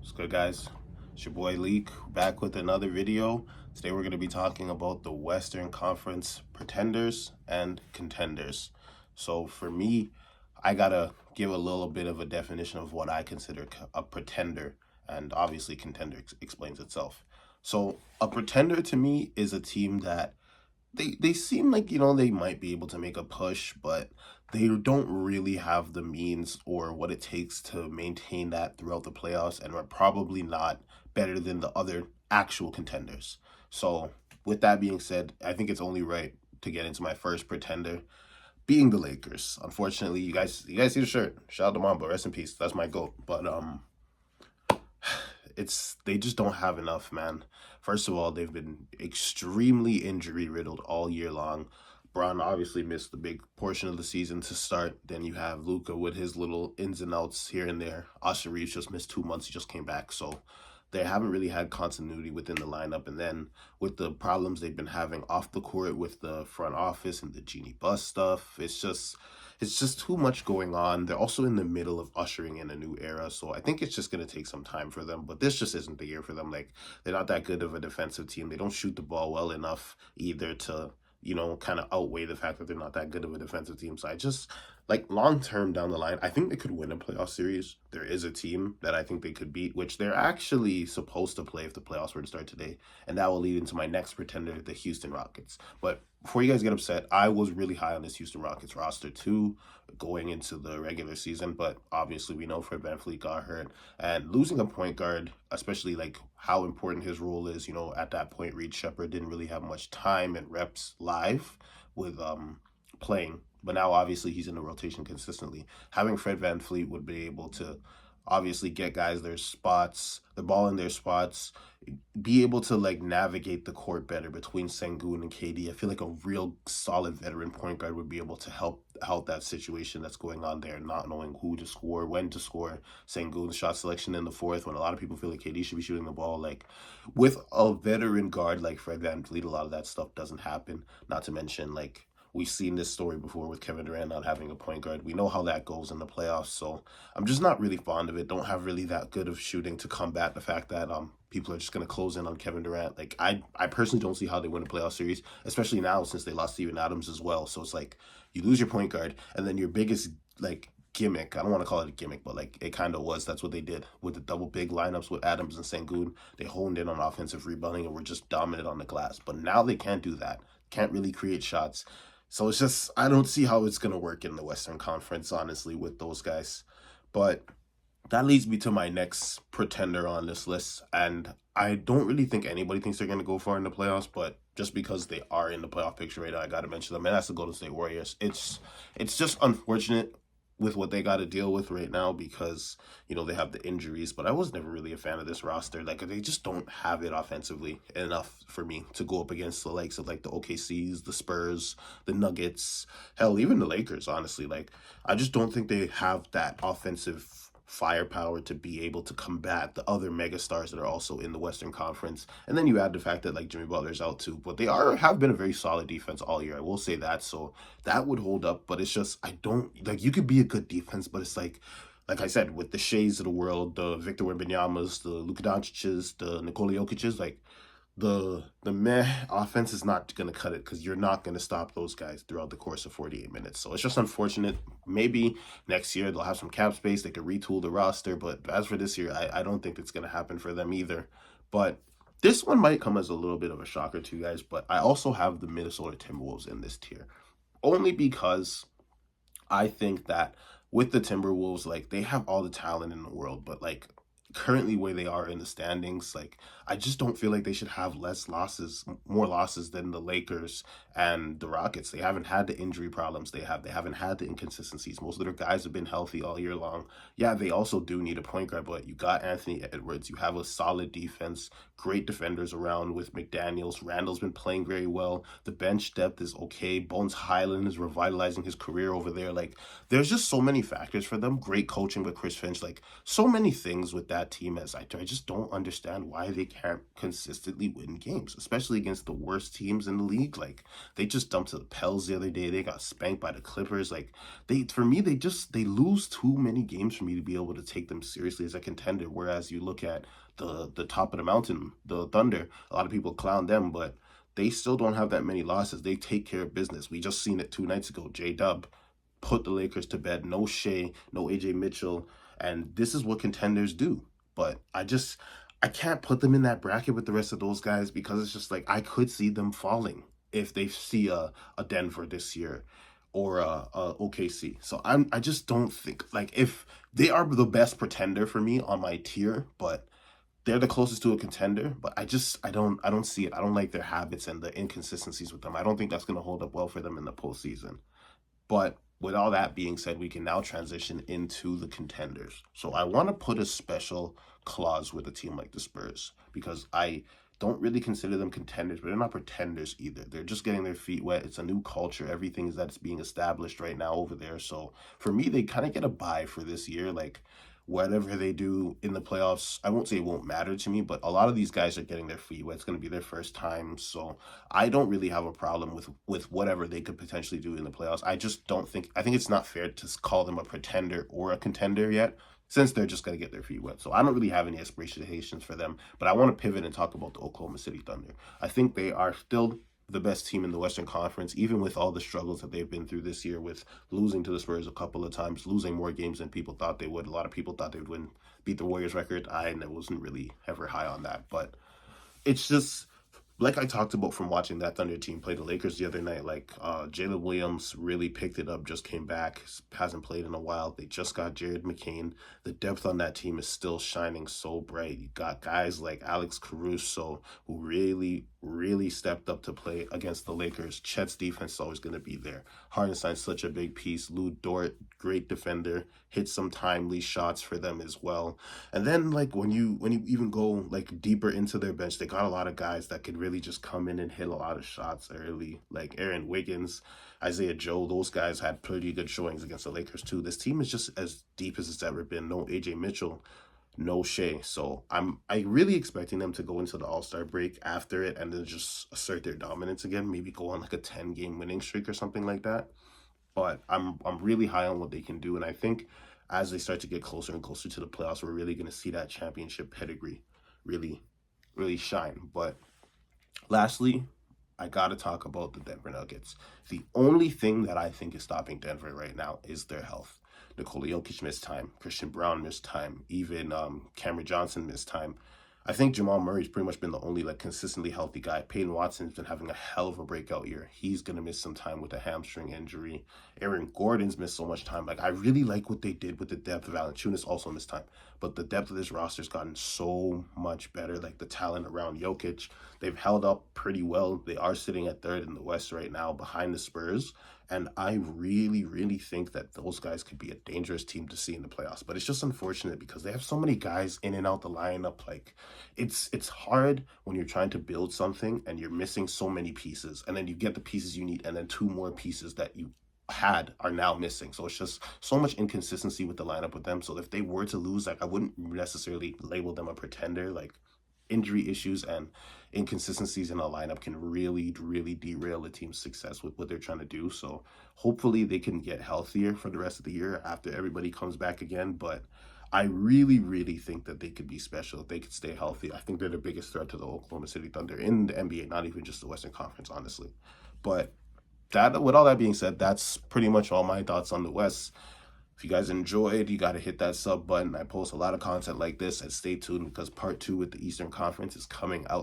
What's good, guys? It's your boy Leek back with another video. Today we're going to be talking about the Western Conference pretenders and contenders. So for me, I gotta give a little bit of a definition of what I consider a pretender, and obviously contender explains itself. So a pretender to me is a team that they seem like, they might be able to make a push, but they don't really have the means or what it takes to maintain that throughout the playoffs, and are probably not better than the other actual contenders. So with that being said, I think it's only right to get into my first pretender, being the Lakers. Unfortunately, you guys see the shirt. Shout out to Mamba, rest in peace. That's my goat. But it's they just don't have enough, man. First of all, they've been extremely injury riddled all year long. Braun obviously missed the big portion of the season to start. Then you have Luka with his little ins and outs here and there. Austin Reeves just missed 2 months. He just came back. So they haven't really had continuity within the lineup. And then with the problems they've been having off the court with the front office and the Genie Bus stuff, it's just too much going on. They're also in the middle of ushering in a new era, so I think it's just going to take some time for them. But this just isn't the year for them. Like, they're not that good of a defensive team. They don't shoot the ball well enough either to, kind of outweigh the fact that they're not that good of a defensive team. So I just, like, long term down the line, I think they could win a playoff series. There is a team that I think they could beat, which they're actually supposed to play if the playoffs were to start today. And that will lead into my next pretender, the Houston Rockets. But before you guys get upset, I was really high on this Houston Rockets roster too, going into the regular season. But obviously, we know Fred VanVleet got hurt, and losing a point guard, especially like how important his role is. At that point, Reed Shepherd didn't really have much time and reps live with playing. But now, obviously, he's in the rotation consistently. Having Fred VanVleet would be able to obviously get guys their spots, the ball in their spots, be able to like navigate the court better between Sengun and KD. I feel like a real solid veteran point guard would be able to help that situation that's going on there, not knowing who to score, when to score. Sengun's shot selection in the fourth, when a lot of people feel like KD should be shooting the ball. Like, with a veteran guard like Fred VanVleet, a lot of that stuff doesn't happen. Not to mention, like, we've seen this story before with Kevin Durant not having a point guard. We know how that goes in the playoffs, so I'm just not really fond of it. Don't have really that good of shooting to combat the fact that people are just going to close in on Kevin Durant. Like, I personally don't see how they win a playoff series, especially now since they lost Steven Adams as well. So it's like, you lose your point guard, and then your biggest, like, gimmick, I don't want to call it a gimmick, but like, it kind of was. That's what they did with the double big lineups with Adams and Sengun. They honed in on offensive rebounding and were just dominant on the glass. But now they can't do that. Can't really create shots. So it's just, I don't see how it's going to work in the Western Conference, honestly, with those guys. But that leads me to my next pretender on this list. And I don't really think anybody thinks they're going to go far in the playoffs, but just because they are in the playoff picture right now, I got to mention them. And that's the Golden State Warriors. It's just unfortunate with what they got to deal with right now because, they have the injuries. But I was never really a fan of this roster. Like, they just don't have it offensively enough for me to go up against the likes of, like, the OKCs, the Spurs, the Nuggets, hell, even the Lakers, honestly. Like, I just don't think they have that offensive firepower to be able to combat the other megastars that are also in the Western Conference. And then you add the fact that, like, Jimmy Butler's out too, but they have been a very solid defense all year, I will say that. So that would hold up. But it's just, I don't, like, you could be a good defense, but it's like I said, with the Shays of the world, the Victor Wembanyama's, the Luka Doncic's, the Nikola Jokic's, like, the meh offense is not going to cut it because you're not going to stop those guys throughout the course of 48 minutes. So it's just unfortunate. Maybe next year they'll have some cap space. They could retool the roster. But as for this year, I don't think it's going to happen for them either. But this one might come as a little bit of a shocker to you guys. But I also have the Minnesota Timberwolves in this tier. Only because I think that with the Timberwolves, like, they have all the talent in the world. But, like, currently where they are in the standings, like, I just don't feel like they should have more losses than the Lakers and the Rockets. They haven't had the injury problems they haven't had the inconsistencies. Most of their guys have been healthy all year long. Yeah, they also do need a point guard, but you got Anthony Edwards. You have a solid defense, great defenders around with McDaniels. Randall's been playing very well. The bench depth is okay. Bones Highland is revitalizing his career over there. Like, there's just so many factors for them. Great coaching with Chris Finch. Like, so many things with that that team as I just don't understand why they can't consistently win games, especially against the worst teams in the league. Like they just dumped to the Pels the other day. They got spanked by the Clippers. Like for me, they lose too many games for me to be able to take them seriously as a contender. Whereas you look at the top of the mountain, the Thunder, a lot of people clown them, but they still don't have that many losses. They take care of business. We just seen it 2 nights ago. J-Dub put the Lakers to bed. No Shea, no AJ Mitchell, and this is what contenders do. But I can't put them in that bracket with the rest of those guys because it's just like I could see them falling if they see a Denver this year or a OKC. So I just don't think like if they are the best pretender for me on my tier, but they're the closest to a contender, but I don't see it. I don't like their habits and the inconsistencies with them. I don't think that's going to hold up well for them in the postseason. But with all that being said, we can now transition into the contenders. So I want to put a special clause with a team like the Spurs because I don't really consider them contenders, but they're not pretenders either. They're just getting their feet wet. It's a new culture. Everything is that's being established right now over there. So for me, they kind of get a bye for this year. Like whatever they do in the playoffs, I won't say it won't matter to me, but a lot of these guys are getting their feet wet. It's going to be their first time. So I don't really have a problem with whatever they could potentially do in the playoffs. I think it's not fair to call them a pretender or a contender yet, since they're just going to get their feet wet. So I don't really have any expectations for them, but I want to pivot and talk about the Oklahoma City Thunder. I think they are still the best team in the Western Conference, even with all the struggles that they've been through this year with losing to the Spurs a couple of times, losing more games than people thought they would. A lot of people thought they would beat the Warriors record. I wasn't really ever high on that, but it's just like I talked about from watching that Thunder team play the Lakers the other night. Like Jalen Williams really picked it up, just came back, hasn't played in a while. They just got Jared McCain. The depth on that team is still shining so bright. You got guys like Alex Caruso who really stepped up to play against the Lakers. Chet's defense is always going to be there. Hardenstein's such a big piece. Lou Dort, great defender, hit some timely shots for them as well. And then like when you even go like deeper into their bench, they got a lot of guys that could really just come in and hit a lot of shots early, like Aaron Wiggins, Isaiah Joe. Those guys had pretty good showings against the Lakers too. This team is just as deep as it's ever been. No AJ Mitchell, no Shea. So I really expecting them to go into the All-Star break after it and then just assert their dominance again, maybe go on like a 10-game winning streak or something like that. But I'm really high on what they can do, and I think as they start to get closer and closer to the playoffs, we're really going to see that championship pedigree really shine. But lastly, I got to talk about the Denver Nuggets. The only thing that I think is stopping Denver right now is their health. Nikola Jokic missed time. Christian Brown missed time. Even Cameron Johnson missed time. I think Jamal Murray's pretty much been the only like consistently healthy guy. Peyton Watson's been having a hell of a breakout year. He's gonna miss some time with a hamstring injury. Aaron Gordon's missed so much time. Like I really like what they did with the depth. Valanciunas also missed time, but the depth of this roster's gotten so much better. Like the talent around Jokic, they've held up pretty well. They are sitting at third in the West right now, behind the Spurs. And I really think that those guys could be a dangerous team to see in the playoffs. But it's just unfortunate because they have so many guys in and out the lineup. Like it's hard when you're trying to build something and you're missing so many pieces. And then you get the pieces you need and then two more pieces that you had are now missing. So it's just so much inconsistency with the lineup with them. So if they were to lose, like I wouldn't necessarily label them a pretender. Like injury issues and inconsistencies in a lineup can really derail a team's success with what they're trying to do. So hopefully they can get healthier for the rest of the year after everybody comes back again. But I really think that they could be special if they could stay healthy. I think they're the biggest threat to the Oklahoma City Thunder in the NBA, not even just the Western Conference, honestly. But that, with all that being said, that's pretty much all my thoughts on the West. If you guys enjoyed, you got to hit that sub button. I post a lot of content like this, and stay tuned because part 2 with the Eastern Conference is coming out